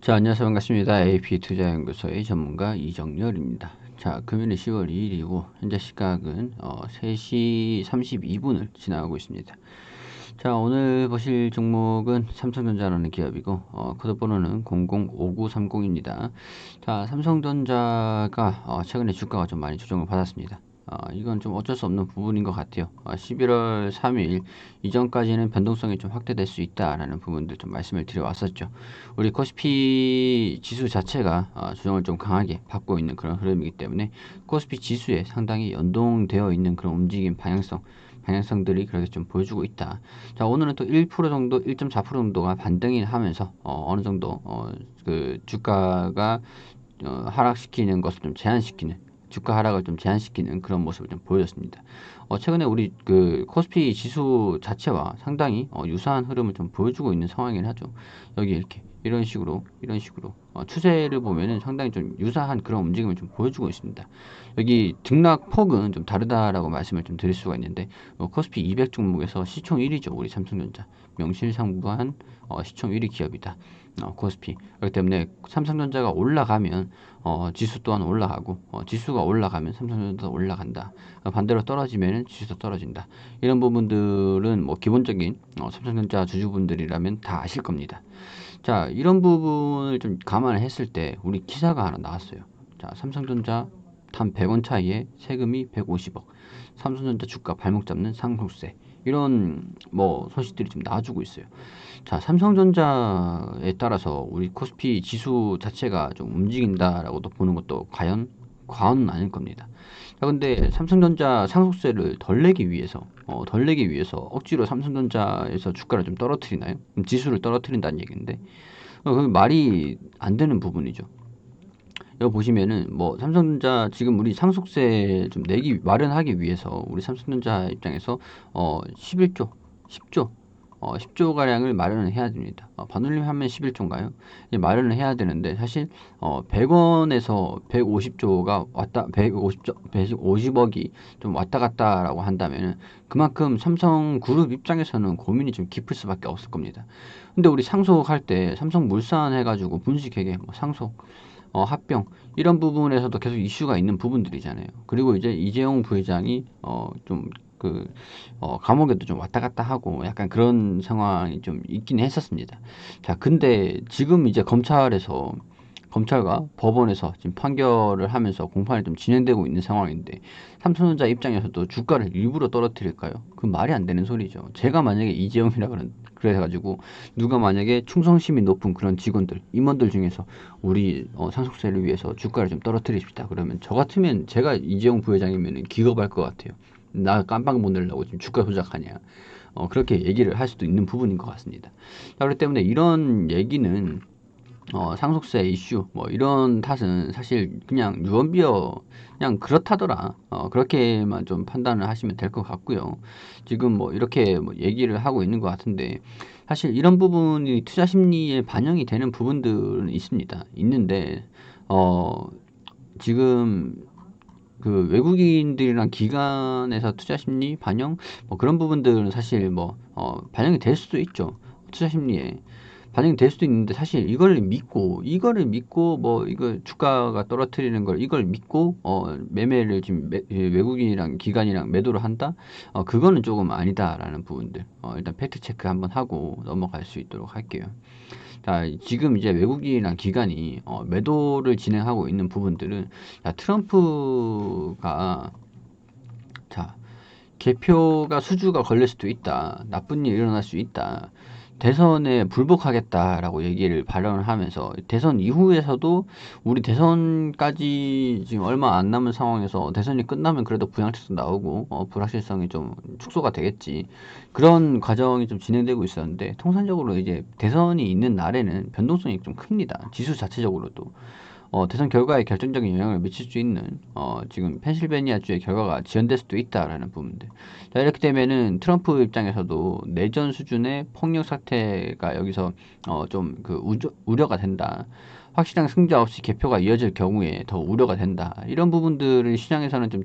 자, 안녕하세요. 반갑습니다. AP투자연구소의 전문가 이정열입니다. 자, 금요일 10월 2일이고 현재 시각은 3시 32분을 지나가고 있습니다. 자, 오늘 보실 종목은 삼성전자라는 기업이고 코드 번호는 005930입니다. 자, 삼성전자가 최근에 주가가 좀 많이 조정을 받았습니다. 이건 좀 어쩔 수 없는 부분인 것 같아요. 11월 3일 이전까지는 변동성이 좀 확대될 수 있다라는 부분들 좀 말씀을 드려왔었죠. 우리 코스피 지수 자체가 조정을 좀 강하게 받고 있는 그런 흐름이기 때문에 코스피 지수에 상당히 연동되어 있는 그런 움직임 방향성들이 그렇게 좀 보여주고 있다. 자, 오늘은 또 1% 정도, 1.4% 정도가 반등이 하면서 어느 정도 그 주가가 하락시키는 것을 좀 제한시키는 주가 하락을 좀 제한시키는 그런 모습을 좀 보여줬습니다. 최근에 우리 그 코스피 지수 자체와 상당히 유사한 흐름을 좀 보여주고 있는 상황이긴 하죠. 여기 이렇게 이런 식으로 추세를 보면은 상당히 좀 유사한 그런 움직임을 좀 보여주고 있습니다. 여기 등락폭은 좀 다르다라고 말씀을 좀 드릴 수가 있는데 코스피 200 종목에서 시총 1위죠. 우리 삼성전자 명실상부한 시총 1위 기업이다. 코스피. 그렇기 때문에 삼성전자가 올라가면 지수 또한 올라가고 지수가 올라가면 삼성전자도 올라간다. 반대로 떨어지면 지수도 떨어진다. 이런 부분들은 뭐 기본적인 삼성전자 주주분들이라면 다 아실 겁니다. 자, 이런 부분을 좀 감안을 했을 때 우리 기사가 하나 나왔어요. 자, 삼성전자 단 100원 차이에 세금이 150억. 삼성전자 주가 발목 잡는 상속세. 이런 뭐 소식들이 좀 나와주고 있어요. 자, 삼성전자에 따라서 우리 코스피 지수 자체가 좀 움직인다라고도 보는 것도 과연 과언은 아닐 겁니다. 자, 근데 삼성전자 상속세를 덜 내기 위해서 억지로 삼성전자에서 주가를 좀 떨어뜨리나요? 지수를 떨어뜨린다는 얘기인데, 그 말이 안 되는 부분이죠. 여기 보시면은 뭐 삼성전자 지금 우리 상속세 좀 내기 마련하기 위해서 우리 삼성전자 입장에서 11조, 10조 10조 가량을 마련을 해야 됩니다. 반올림 하면 11조인가요? 마련을 해야 되는데 사실 100원에서 150조가 왔다 150조 150억이 좀 왔다 갔다라고 한다면은 그만큼 삼성그룹 입장에서는 고민이 좀 깊을 수밖에 없을 겁니다. 근데 우리 상속할 때 삼성물산 해가지고 분식회계 뭐 상속 합병 이런 부분에서도 계속 이슈가 있는 부분들이잖아요. 그리고 이제 이재용 부회장이 좀 감옥에도 좀 왔다 갔다 하고 약간 그런 상황이 좀 있긴 했었습니다. 자, 근데 지금 이제 검찰과 법원에서 지금 판결을 하면서 공판이 좀 진행되고 있는 상황인데 삼성전자 입장에서도 주가를 일부러 떨어뜨릴까요? 그 말이 안 되는 소리죠. 제가 만약에 이재용이라 그래가지고 누가 만약에 충성심이 높은 그런 직원들, 임원들 중에서 우리 상속세를 위해서 주가를 좀 떨어뜨립시다. 그러면 저 같으면 제가 이재용 부회장이면 기겁할 것 같아요. 나 깜빡 못 내려고 지금 주가 조작하냐. 그렇게 얘기를 할 수도 있는 부분인 것 같습니다. 자, 그렇기 때문에 이런 얘기는 상속세 이슈 뭐 이런 탓은 사실 그냥 유언비어 그냥 그렇다더라 그렇게만 좀 판단을 하시면 될 것 같고요. 지금 뭐 이렇게 뭐 얘기를 하고 있는 것 같은데 사실 이런 부분이 투자 심리에 반영이 되는 부분들은 있는데 어 지금 그 외국인들이랑 기관에서 투자 심리 반영 뭐 그런 부분들은 사실 뭐 반영이 될 수도 있죠. 투자 심리에 반영이 될 수도 있는데 사실 이거를 믿고 뭐 이거 주가가 떨어뜨리는 걸 이걸 믿고 매매를 지금 외국인이랑 기관이랑 매도를 한다? 그거는 조금 아니다라는 부분들 일단 팩트 체크 한번 하고 넘어갈 수 있도록 할게요. 자, 지금 이제 외국인이랑 기관이 매도를 진행하고 있는 부분들은 자, 트럼프가 자, 개표가 수주가 걸릴 수도 있다. 나쁜 일이 일어날 수 있다. 대선에 불복하겠다라고 얘기를 발언을 하면서 대선 이후에서도 우리 대선까지 지금 얼마 안 남은 상황에서 대선이 끝나면 그래도 부양책도 나오고 불확실성이 좀 축소가 되겠지. 그런 과정이 좀 진행되고 있었는데 통상적으로 이제 대선이 있는 날에는 변동성이 좀 큽니다. 지수 자체적으로도. 대선 결과에 결정적인 영향을 미칠 수 있는 지금 펜실베니아주의 결과가 지연될 수도 있다라는 부분들. 자, 이렇게 되면은 트럼프 입장에서도 내전 수준의 폭력 사태가 여기서 좀 그 우려가 된다. 확실한 승자 없이 개표가 이어질 경우에 더 우려가 된다. 이런 부분들을 시장에서는 좀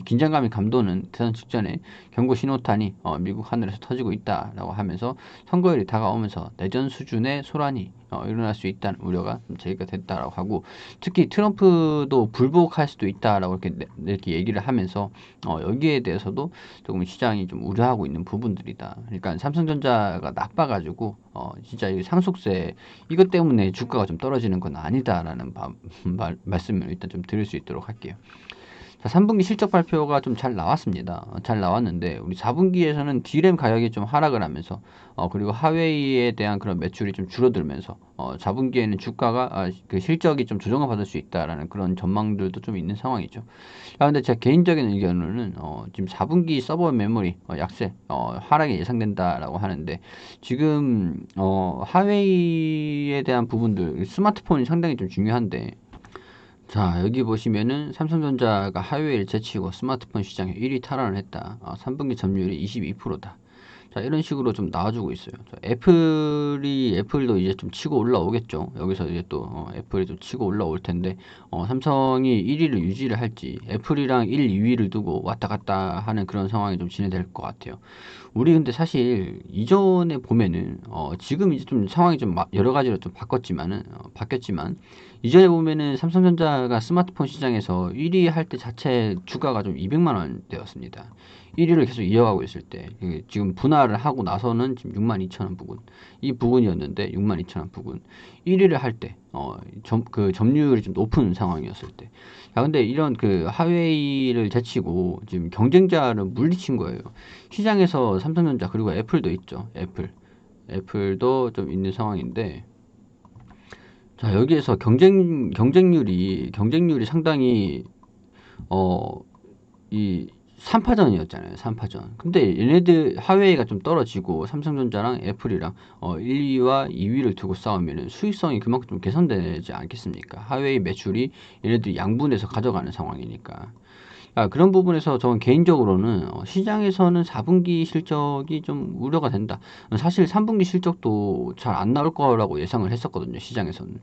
긴장감이 감도는 대선 직전에 경고 신호탄이 미국 하늘에서 터지고 있다라고 하면서 선거일이 다가오면서 내전 수준의 소란이 일어날 수 있다는 우려가 제기가 됐다라고 하고, 특히 트럼프도 불복할 수도 있다라고 이렇게 얘기를 하면서 여기에 대해서도 조금 시장이 좀 우려하고 있는 부분들이다. 그러니까 삼성전자가 나빠가지고 진짜 이 상속세 이것 때문에 주가가 좀 떨어지는 건 아니다라는 말씀을 일단 좀 드릴 수 있도록 할게요. 자, 3분기 실적 발표가 좀 잘 나왔습니다. 잘 나왔는데 우리 4분기에서는 D램 가격이 좀 하락을 하면서 그리고 하웨이에 대한 그런 매출이 좀 줄어들면서 4분기에는 주가가 그 실적이 좀 조정을 받을 수 있다라는 그런 전망들도 좀 있는 상황이죠. 근데 제 개인적인 의견으로는 지금 4분기 서버 메모리 약세 하락이 예상된다라고 하는데, 지금 하웨이에 대한 부분들, 스마트폰이 상당히 좀 중요한데, 자, 여기 보시면은 삼성전자가 하웨이를 제치고 스마트폰 시장에 1위 탈환을 했다. 3분기 점유율이 22%다. 자, 이런 식으로 좀 나와주고 있어요. 자, 애플도 이제 좀 치고 올라오겠죠. 여기서 이제 또 애플이 좀 치고 올라올 텐데, 삼성이 1위를 유지를 할지, 애플이랑 1, 2위를 두고 왔다 갔다 하는 그런 상황이 좀 진행될 것 같아요. 우리 근데 사실 이전에 보면은 지금 이제 좀 상황이 좀 여러 가지로 좀 바뀌었지만, 이전에 보면은 삼성전자가 스마트폰 시장에서 1위 할 때 자체 주가가 좀 200만 원대였습니다. 1위를 계속 이어가고 있을 때, 지금 분할을 하고 나서는 지금 62,000원 부근, 이 부근이었는데 62,000원 부근, 1위를 할 때, 그 점유율이 좀 높은 상황이었을 때. 야, 근데 이런 그 하웨이를 제치고 지금 경쟁자를 물리친 거예요. 시장에서 삼성전자, 그리고 애플도 있죠. 애플도 좀 있는 상황인데, 자, 여기에서 경쟁률이 상당히 이 3파전이었잖아요. 3파전. 근데 얘네들 하웨이가 좀 떨어지고 삼성전자랑 애플이랑 1, 2와 2위를 두고 싸우면은 수익성이 그만큼 좀 개선되지 않겠습니까? 하웨이 매출이 얘네들이 양분해서 가져가는 상황이니까. 그런 부분에서 저는 개인적으로는 시장에서는 4분기 실적이 좀 우려가 된다. 사실 3분기 실적도 잘 안 나올 거라고 예상을 했었거든요. 시장에서는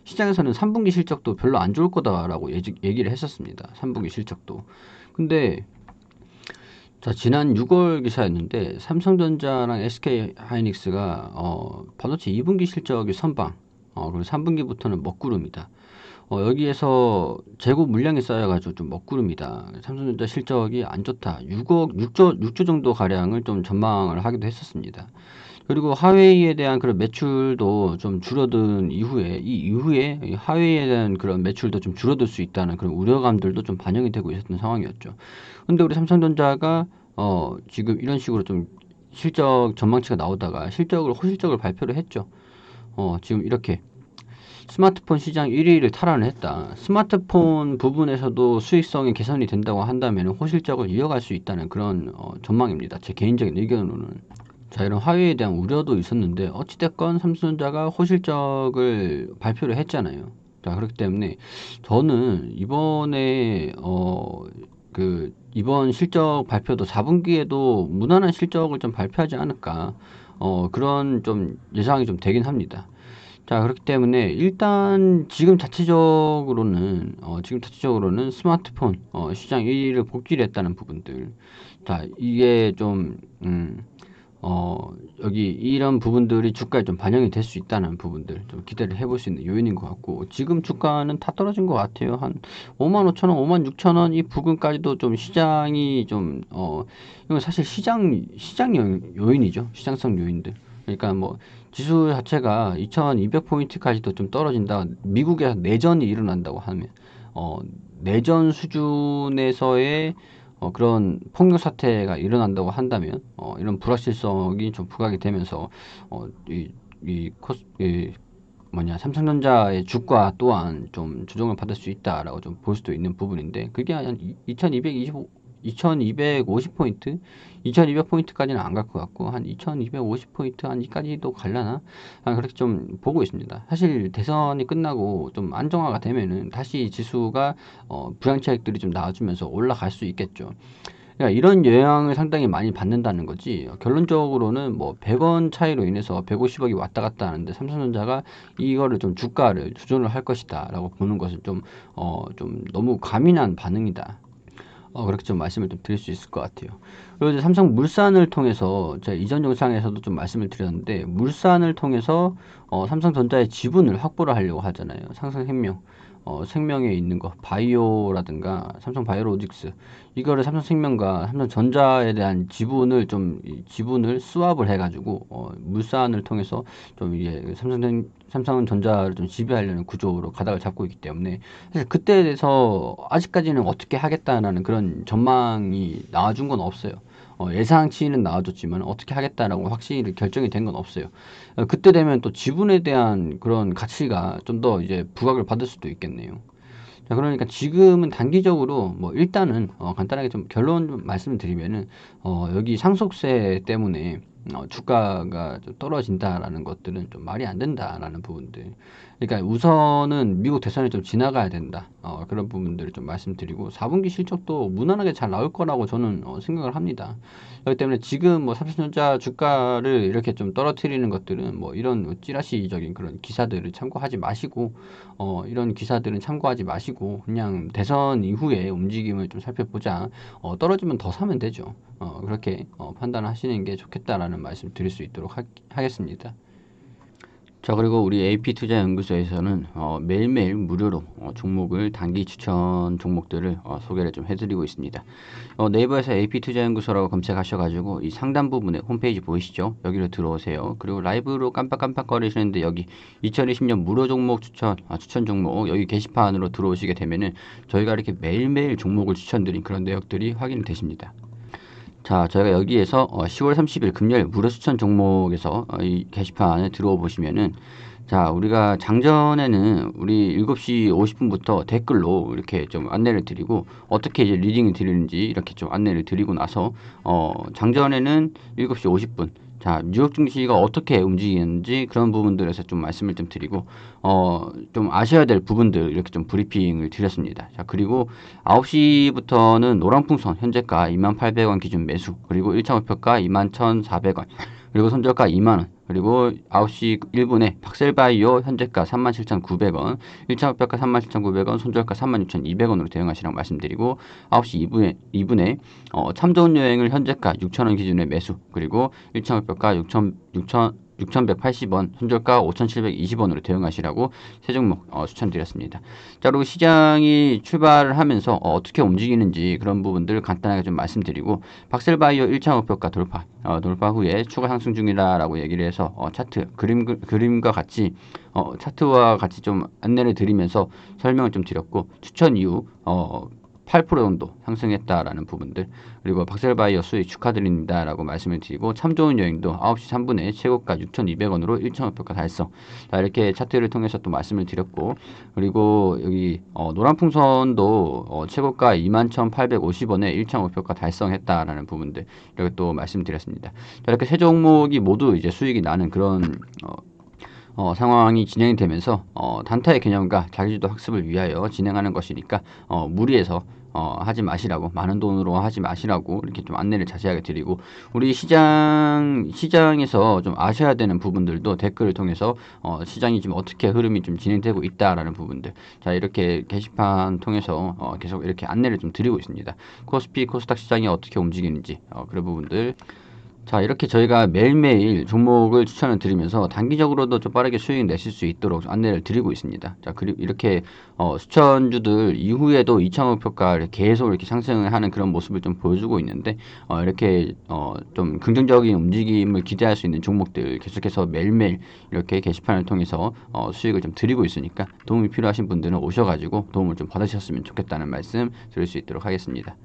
3분기 실적도 별로 안 좋을 거다라고 얘기를 했었습니다. 3분기 실적도. 근데 자, 지난 6월 기사였는데 삼성전자랑 SK 하이닉스가 반도체 2분기 실적이 선방, 그리고 3분기부터는 먹구름이다. 여기에서 재고 물량이 쌓여가지고 좀 먹구름이다. 삼성전자 실적이 안 좋다. 6조 정도 가량을 좀 전망을 하기도 했었습니다. 그리고 하웨이에 대한 그런 매출도 좀 줄어든 이후에 이 하웨이에 대한 그런 매출도 좀 줄어들 수 있다는 그런 우려감들도 좀 반영이 되고 있었던 상황이었죠. 근데 우리 삼성전자가 지금 이런 식으로 좀 실적 전망치가 나오다가 호실적을 발표를 했죠. 지금 이렇게 스마트폰 시장 1위를 탈환을 했다. 스마트폰 부분에서도 수익성이 개선이 된다고 한다면 호실적을 이어갈 수 있다는 그런 전망입니다. 제 개인적인 의견으로는. 자, 이런 화웨이에 대한 우려도 있었는데 어찌됐건 삼성전자가 호실적을 발표를 했잖아요. 자, 그렇기 때문에 저는 이번에 이번 실적 발표도 4분기에도 무난한 실적을 좀 발표하지 않을까, 그런 좀 예상이 좀 되긴 합니다. 자, 그렇기 때문에 일단 지금 자체적으로는 스마트폰 시장 1위를 복귀를 했다는 부분들. 자, 이게 좀 여기 이런 부분들이 주가에 좀 반영이 될 수 있다는 부분들 좀 기대를 해볼 수 있는 요인인 것 같고, 지금 주가는 다 떨어진 것 같아요. 한 55,000원, 56,000원 이 부근까지도 좀 시장이 좀 이건 사실 시장 요인이죠. 시장성 요인들. 그러니까 뭐 지수 자체가 2200포인트까지도 좀 떨어진다. 미국에서 내전이 일어난다고 하면 내전 수준에서의 그런 폭력 사태가 일어난다고 한다면 이런 불확실성이 좀 부각이 되면서 삼성전자의 주가 또한 좀 조정을 받을 수 있다라고 좀 볼 수도 있는 부분인데, 그게 한 2250포인트, 2200포인트까지는 안 갈 것 같고, 한 2250포인트 한까지도 갈려나? 그렇게 좀 보고 있습니다. 사실 대선이 끝나고 좀 안정화가 되면은 다시 지수가 부양차익들이 좀 나와주면서 올라갈 수 있겠죠. 그러니까 이런 영향을 상당히 많이 받는다는 거지, 결론적으로는 뭐 100원 차이로 인해서 150억이 왔다 갔다 하는데 삼성전자가 이거를 좀 주가를 조정을 할 것이다 라고 보는 것은 좀 너무 과민한 반응이다. 그렇게 좀 말씀을 좀 드릴 수 있을 것 같아요. 그리고 이제 삼성물산을 통해서 제가 이전 영상에서도 좀 말씀을 드렸는데, 물산을 통해서 삼성전자의 지분을 확보를 하려고 하잖아요. 삼성생명, 생명에 있는 거, 바이오라든가 삼성바이오로직스, 이거를 삼성생명과 삼성전자에 대한 지분을 지분을 스왑을 해가지고 물산을 통해서 좀 이게 삼성전자를 좀 지배하려는 구조로 가닥을 잡고 있기 때문에, 사실 그때에 대해서 아직까지는 어떻게 하겠다라는 그런 전망이 나와준 건 없어요. 예상치는 나와줬지만 어떻게 하겠다라고 확실히 결정이 된 건 없어요. 그때 되면 또 지분에 대한 그런 가치가 좀 더 이제 부각을 받을 수도 있겠네요. 자, 그러니까 지금은 단기적으로 뭐 일단은 간단하게 좀 결론 좀 말씀을 드리면은 여기 상속세 때문에 주가가 좀 떨어진다라는 것들은 좀 말이 안 된다라는 부분들. 그러니까 우선은 미국 대선이 좀 지나가야 된다. 그런 부분들을 좀 말씀드리고 4분기 실적도 무난하게 잘 나올 거라고 저는 생각을 합니다. 그렇기 때문에 지금 뭐 삼성전자 주가를 이렇게 좀 떨어뜨리는 것들은 뭐 이런 찌라시적인 그런 기사들을 참고하지 마시고 이런 기사들은 참고하지 마시고 그냥 대선 이후에 움직임을 좀 살펴보자. 떨어지면 더 사면 되죠. 그렇게 판단하시는 게 좋겠다라는 말씀 드릴 수 있도록 하겠습니다. 자, 그리고 우리 AP투자연구소에서는 매일매일 무료로 종목을 단기 추천 종목들을 소개를 좀 해드리고 있습니다. 네이버에서 AP투자연구소라고 검색하셔가지고 이 상단 부분에 홈페이지 보이시죠? 여기로 들어오세요. 그리고 라이브로 깜빡깜빡거리시는데 여기 2020년 무료 종목 추천 종목 여기 게시판으로 들어오시게 되면은 저희가 이렇게 매일매일 종목을 추천드린 그런 내역들이 확인되십니다. 자, 저희가 여기에서 10월 30일 금요일 무료 추천 종목에서 이 게시판에 들어오 보시면은, 자, 우리가 장전에는 우리 7시 50분부터 댓글로 이렇게 좀 안내를 드리고 어떻게 이제 리딩을 드리는지 이렇게 좀 안내를 드리고 나서 장전에는 7시 50분, 자, 뉴욕 증시가 어떻게 움직이는지 그런 부분들에서 좀 말씀을 좀 드리고 좀 아셔야 될 부분들 이렇게 좀 브리핑을 드렸습니다. 자, 그리고 9시부터는 노랑풍선 현재가 28,800원 기준 매수, 그리고 1차 목표가 21,400원, 그리고 손절가 2만원, 그리고 9시 1분에 박셀바이오 현재가 37,900원, 1차 목표가 37,900원, 손절가 36,200원으로 대응하시라고 말씀드리고, 9시 2분에 참 좋은 여행을 현재가 6,000원 기준의 매수, 그리고 1차 목표가 6,180원, 손절가 5,720원으로 대응하시라고 세 종목 추천드렸습니다. 자, 그리고 시장이 출발을 하면서 어떻게 움직이는지 그런 부분들 간단하게 좀 말씀드리고, 박셀바이오 1차 목표가 돌파 후에 추가 상승 중이다라고 얘기를 해서 차트 그림과 같이 차트와 같이 좀 안내를 드리면서 설명을 좀 드렸고, 추천 이후 8% 정도 상승했다라는 부분들, 그리고 박셀바이오 수익 축하드립니다라고 말씀을 드리고, 참 좋은 여행도 9시 3분에 최고가 6,200원으로 1차 목표가 달성. 자, 이렇게 차트를 통해서 또 말씀을 드렸고, 그리고 여기 노란풍선도 최고가 21,850원에 1차 목표가 달성했다라는 부분들 이렇게 또 말씀드렸습니다. 자, 이렇게 세 종목이 모두 이제 수익이 나는 그런 상황이 진행이 되면서 단타의 개념과 자기주도 학습을 위하여 진행하는 것이니까 무리해서 하지 마시라고, 많은 돈으로 하지 마시라고 이렇게 좀 안내를 자세하게 드리고, 우리 시장에서 좀 아셔야 되는 부분들도 댓글을 통해서 시장이 지금 어떻게 흐름이 좀 진행되고 있다라는 부분들, 자, 이렇게 게시판 통해서 계속 이렇게 안내를 좀 드리고 있습니다. 코스피 코스닥 시장이 어떻게 움직이는지 그런 부분들, 자, 이렇게 저희가 매일매일 종목을 추천을 드리면서 단기적으로도 좀 빠르게 수익 내실 수 있도록 안내를 드리고 있습니다. 자, 그리고 이렇게 추천주들 이후에도 2차 목표가 계속 이렇게 상승을 하는 그런 모습을 좀 보여주고 있는데, 이렇게 좀 긍정적인 움직임을 기대할 수 있는 종목들 계속해서 매일매일 이렇게 게시판을 통해서 수익을 좀 드리고 있으니까 도움이 필요하신 분들은 오셔가지고 도움을 좀 받으셨으면 좋겠다는 말씀 드릴 수 있도록 하겠습니다.